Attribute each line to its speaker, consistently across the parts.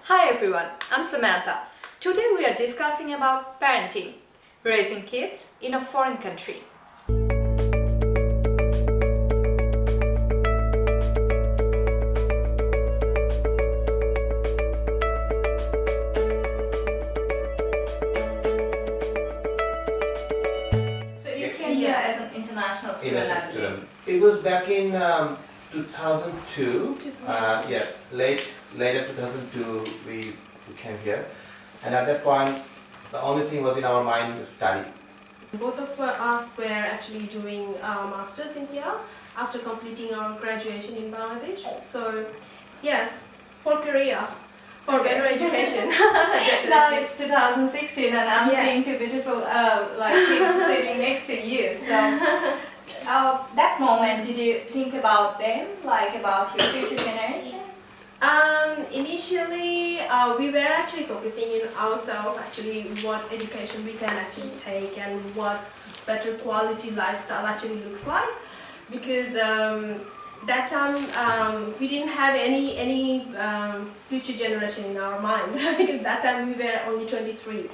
Speaker 1: Hi everyone, I'm Samantha. Today we are discussing about parenting, raising kids in a foreign country. So you came here as an international student, I believe.
Speaker 2: It was back in 2002. Later 2002 we came here, and at that point the only thing was in our mind was study.
Speaker 3: Both of us were actually doing our masters in here after completing our graduation in Bangladesh. So yes, for career, for better education.
Speaker 1: Now it's 2016 and I'm seeing two beautiful kids sitting next to you. So that moment, did you think about them, like about your future generation?
Speaker 3: Initially, we were actually focusing in ourselves, actually what education we can actually take and what better quality lifestyle actually looks like, because that time we didn't have any future generation in our mind because that time we were only 23.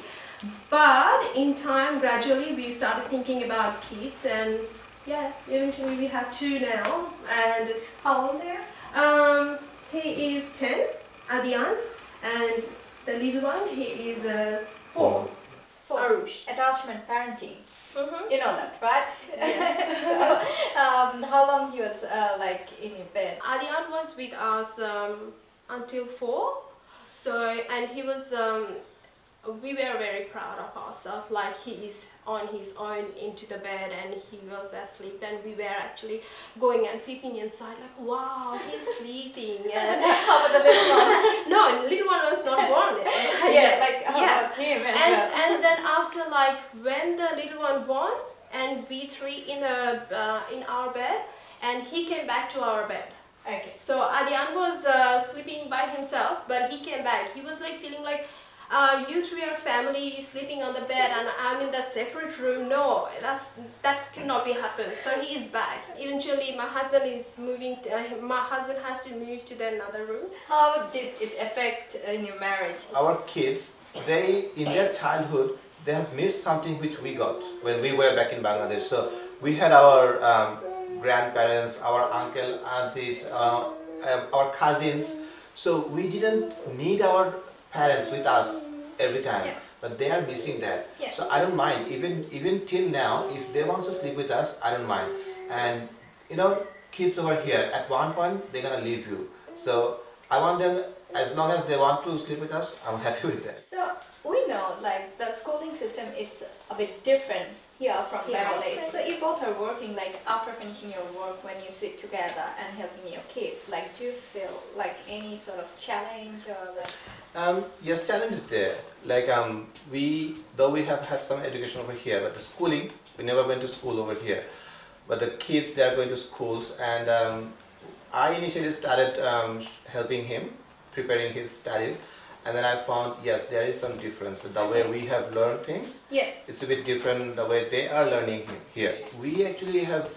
Speaker 3: But in time, gradually we started thinking about kids, and yeah, eventually we have two now. And
Speaker 1: How old they are?
Speaker 3: he is 10, Adian, and the little one, he is 4. Arush.
Speaker 1: Attachment parenting.
Speaker 3: Mm-hmm.
Speaker 1: You know that, right?
Speaker 3: Yes.
Speaker 1: So, how long he was in your bed?
Speaker 3: Adian was with us until 4. So, and he was, we were very proud of ourselves, like he is on his own into the bed and he was asleep, and we were actually going and peeping inside like, wow, he's sleeping. And
Speaker 1: How about the little one?
Speaker 3: no, little one was not born.
Speaker 1: How
Speaker 3: Yes.
Speaker 1: about him as well?
Speaker 3: And then after, like, when the little one born and we three in our bed, and he came back to our bed.
Speaker 1: Okay.
Speaker 3: So Adian was sleeping by himself, but he came back. He was like feeling like, you three are family sleeping on the bed and I'm in the separate room. No, that cannot be happen. So he is back. Eventually my husband is moving, my husband has to move to the another room.
Speaker 1: How did it affect in your marriage?
Speaker 2: Our kids, in their childhood, they have missed something which we got when we were back in Bangladesh. So we had our grandparents, our uncle, aunties, our cousins. So we didn't need our parents with us every time, but they are missing that. So I don't mind, even till now, if they want to sleep with us, I don't mind. And kids over here, at one point they're gonna leave you. So I want them, as long as they want to sleep with us, I'm happy with that.
Speaker 1: So we know the schooling system, it's a bit different here from Bangladesh. So you both are working, after finishing your work, when you sit together and helping your kids, do you feel any sort of challenge or
Speaker 2: Yes, challenge is there. Though we have had some education over here, but the schooling, we never went to school over here. But the kids, they are going to schools, and I initially started helping him, preparing his studies, and then I found, yes, there is some difference. The way we have learned things, it's a bit different the way they are learning here. We actually have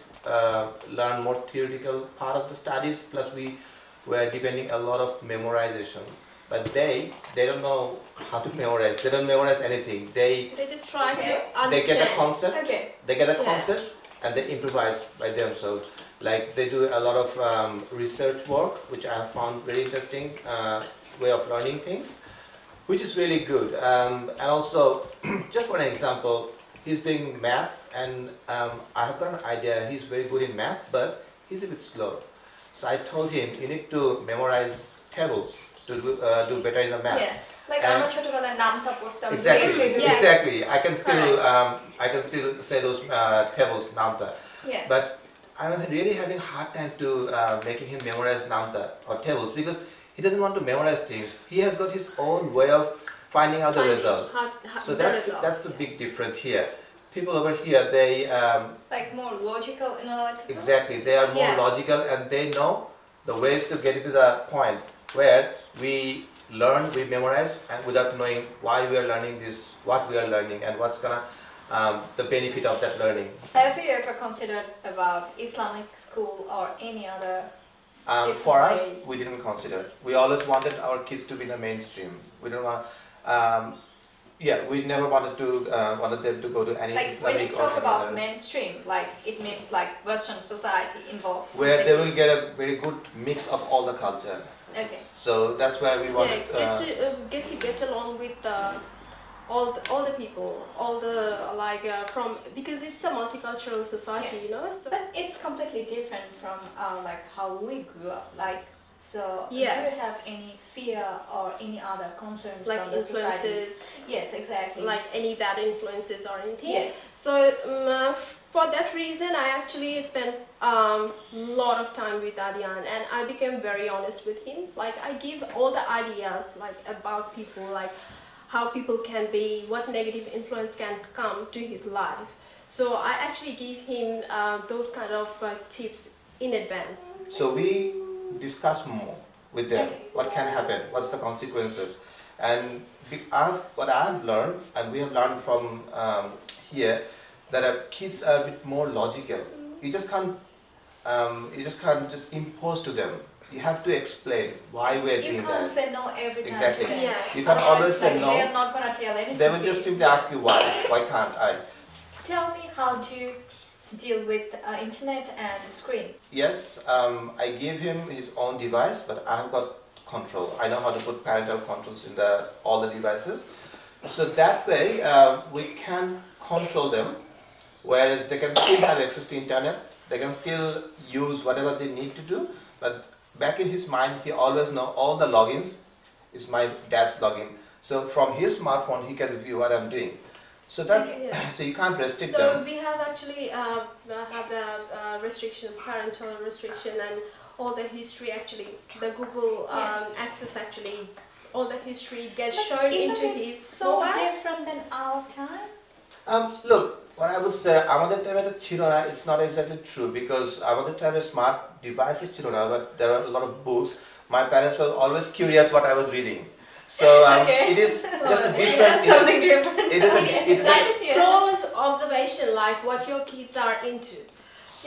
Speaker 2: learned more theoretical part of the studies, plus we were depending a lot of memorization. But they don't know how to memorize. They don't memorize anything. They
Speaker 3: just try to understand.
Speaker 2: They get a concept.
Speaker 3: Okay.
Speaker 2: They get a concept and they improvise by themselves. They do a lot of research work, which I have found very interesting way of learning things, which is really good. And also, just for an example, he's doing maths, and I have got an idea. He's very good in math, but he's a bit slow. So I told him, you need to memorize tables to do better in the math.
Speaker 1: আমার ছোটবেলায় নামতা পড়তাম
Speaker 2: Exactly. I can still say those tables, namta. But I'm really having a hard time to making him memorize namta or tables, because he doesn't want to memorize things. He has got his own way of finding out the result. So that's the big difference here. People over here, they
Speaker 1: more logical,
Speaker 2: exactly. They are more logical, and they know the ways to get to the point where we learn, we memorize, and without knowing why we are learning this, what we are learning, and what's gonna the benefit of that learning.
Speaker 1: Have you ever considered about Islamic school or any other
Speaker 2: For us,
Speaker 1: ways.
Speaker 2: we didn't consider. We always wanted our kids to be in the mainstream. We don't want. We never wanted them to go to any
Speaker 1: Like when
Speaker 2: Islamic
Speaker 1: you
Speaker 2: or
Speaker 1: talk
Speaker 2: any
Speaker 1: about
Speaker 2: other,
Speaker 1: mainstream, like it means like Western society involved.
Speaker 2: where they will get a very good mix of all the culture.
Speaker 1: Okay.
Speaker 2: So that's where we wanted.
Speaker 3: Get along with all the people, all the from, because it's a multicultural society, you know. So
Speaker 1: But it's completely different from like how we grew up. Like, so
Speaker 3: Yes.
Speaker 1: do you have any fear or any other concerns
Speaker 3: like
Speaker 1: from the society?
Speaker 3: influences,
Speaker 1: Yes, exactly.
Speaker 3: like any bad influences or anything.
Speaker 1: Yeah.
Speaker 3: So for that reason, I actually spent lot of time with Adyan, and I became very honest with him. Like I give all the ideas like about people, like how people can be, what negative influence can come to his life. So I actually give him those kind of tips in advance.
Speaker 2: So we discuss more with them.
Speaker 1: Okay.
Speaker 2: What can happen? What's the consequences? And what I've learned, and we have learned from here, that kids are a bit more logical. You just can't just impose to them. You have to explain why we're
Speaker 1: You
Speaker 2: doing
Speaker 1: can't
Speaker 2: that.
Speaker 1: say no every time
Speaker 2: Exactly.
Speaker 1: to them.
Speaker 3: Yes.
Speaker 2: You can
Speaker 1: Otherwise,
Speaker 2: always say
Speaker 1: like,
Speaker 2: no.
Speaker 1: They are not gonna tell anything.
Speaker 2: They will
Speaker 1: to
Speaker 2: just
Speaker 1: you.
Speaker 2: simply ask you why. Why can't I?
Speaker 1: Tell me how to deal with internet and screen.
Speaker 2: Yes, I gave him his own device, but I've got control. I know how to put parental controls in all the devices. So that way we can control them, whereas they can still have access to internet. They can still use whatever they need to do, but back in his mind, he always know all the logins is my dad's login. So from his smartphone, he can view what I'm doing. So that
Speaker 3: Okay, yeah.
Speaker 2: so you can't restrict
Speaker 3: So
Speaker 2: them.
Speaker 3: we have actually have the restriction, parental restriction, and all the history actually, the Google access actually, all the history gets shown
Speaker 1: Isn't
Speaker 3: into
Speaker 1: it
Speaker 3: his
Speaker 1: so
Speaker 3: mobile.
Speaker 1: different than our time?
Speaker 2: Look, what I would say, আমাদের time ছিল না, it's not exactly true because আমাদের time smart devices ছিল না, but there are a lot of books. My parents were always curious what I was reading. So
Speaker 1: Okay.
Speaker 2: it is just a different.
Speaker 1: Something different.
Speaker 2: It is
Speaker 3: Like
Speaker 1: Yeah.
Speaker 3: close observation, like what your kids are into.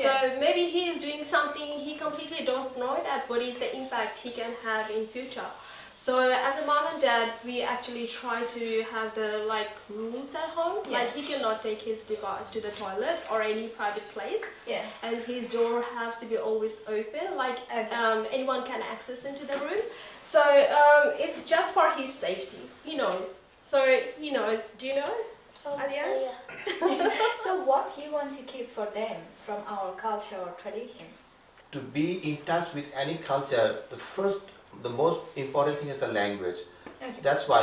Speaker 3: So
Speaker 1: Yeah.
Speaker 3: maybe he is doing something he completely don't know that what is the impact he can have in future. So as a mom and dad, we actually try to have the rules at home.
Speaker 1: Yeah.
Speaker 3: Like he cannot take his device to the toilet or any private place,
Speaker 1: Yeah.
Speaker 3: and his door has to be always open. Like
Speaker 1: Okay.
Speaker 3: anyone can access into the room. So it's just for his safety. He knows. So he knows. Do you know? Adia?
Speaker 1: So what you want to keep for them from our culture or tradition?
Speaker 2: To be in touch with any culture, the most important thing is the language.
Speaker 1: Okay.
Speaker 2: That's why,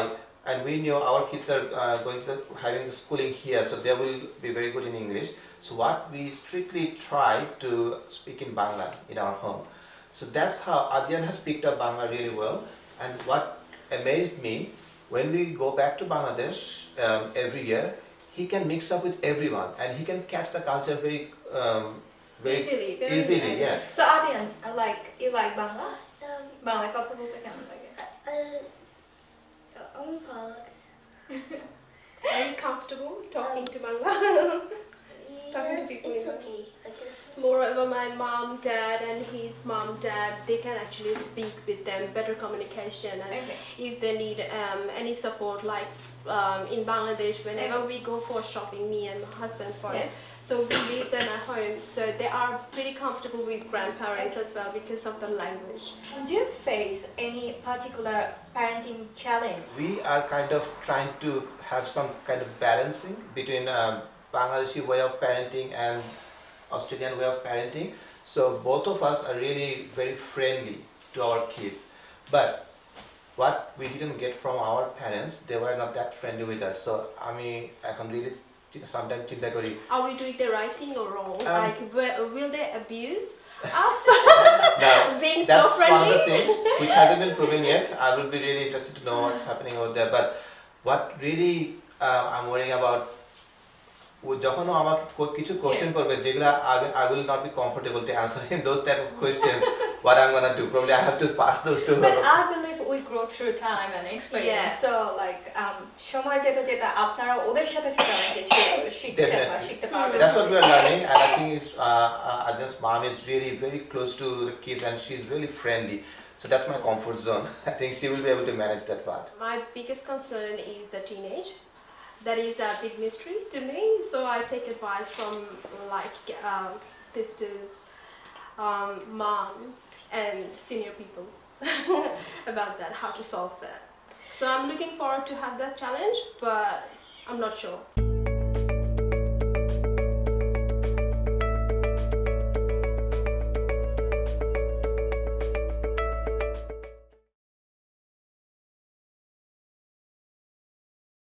Speaker 2: and we know our kids are going to having the schooling here, so they will be very good in English. So what we strictly try to speak in Bangla in our home. So that's how Adyan has picked up Bangla really well. And what amazed me, when we go back to Bangladesh every year, he can mix up with everyone and he can catch the culture very
Speaker 3: very
Speaker 2: easily.
Speaker 3: easily.
Speaker 2: Yeah.
Speaker 1: So Adyan, you like Bangla? Bangla কথা বলতে কেমন লাগে?
Speaker 3: Are you comfortable talking to Bangla? Talking to people in
Speaker 4: It's
Speaker 3: Bangla?
Speaker 4: okay, I guess.
Speaker 3: Moreover, my mom, dad, and his mom, dad, they can actually speak with them, better communication, and
Speaker 1: Okay.
Speaker 3: if they need any support, like in Bangladesh, whenever we go for shopping, me and my husband for
Speaker 1: Yeah.
Speaker 3: it, so we leave them at home, so they are pretty comfortable with grandparents as well because of the language.
Speaker 1: Do you face any particular parenting challenge?
Speaker 2: We are kind of trying to have some kind of balancing between Bangladeshi way of parenting and Australian way of parenting. So both of us are really very friendly to our kids. But what we didn't get from our parents, they were not that friendly with us. So I mean, I can really sometimes চিন্তা করি.
Speaker 3: Are we doing the right thing or wrong? Like, will they abuse us?
Speaker 2: Now,
Speaker 3: Being so
Speaker 2: that's one of
Speaker 3: friendly?
Speaker 2: the things which hasn't been proven yet. I will be really interested to know what's happening over there. But what really I'm worrying about, যখন ও আমাকে কিছু question করবে যেগুলা I will not be comfortable to answer him those type of questions. What I'm gonna do? Probably I have to pass those to her.
Speaker 1: But I believe we grow through time and experience.
Speaker 3: Yes.
Speaker 1: So like সময় যেতে যেতে আপনারা ওদের সাথে সাথে অনেক কিছু শিখছেন বা শিখতে পারবেন।
Speaker 2: That's what we are learning, and I think Adnan's mom is really very close to the kids, and she's really friendly. So that's my comfort zone. I think she will be able to manage that part.
Speaker 3: My biggest concern is the teenage. That is a big mystery to me. So I take advice from like sisters, mom, and senior people about that, how to solve that. So I'm looking forward to have that challenge, but I'm not sure.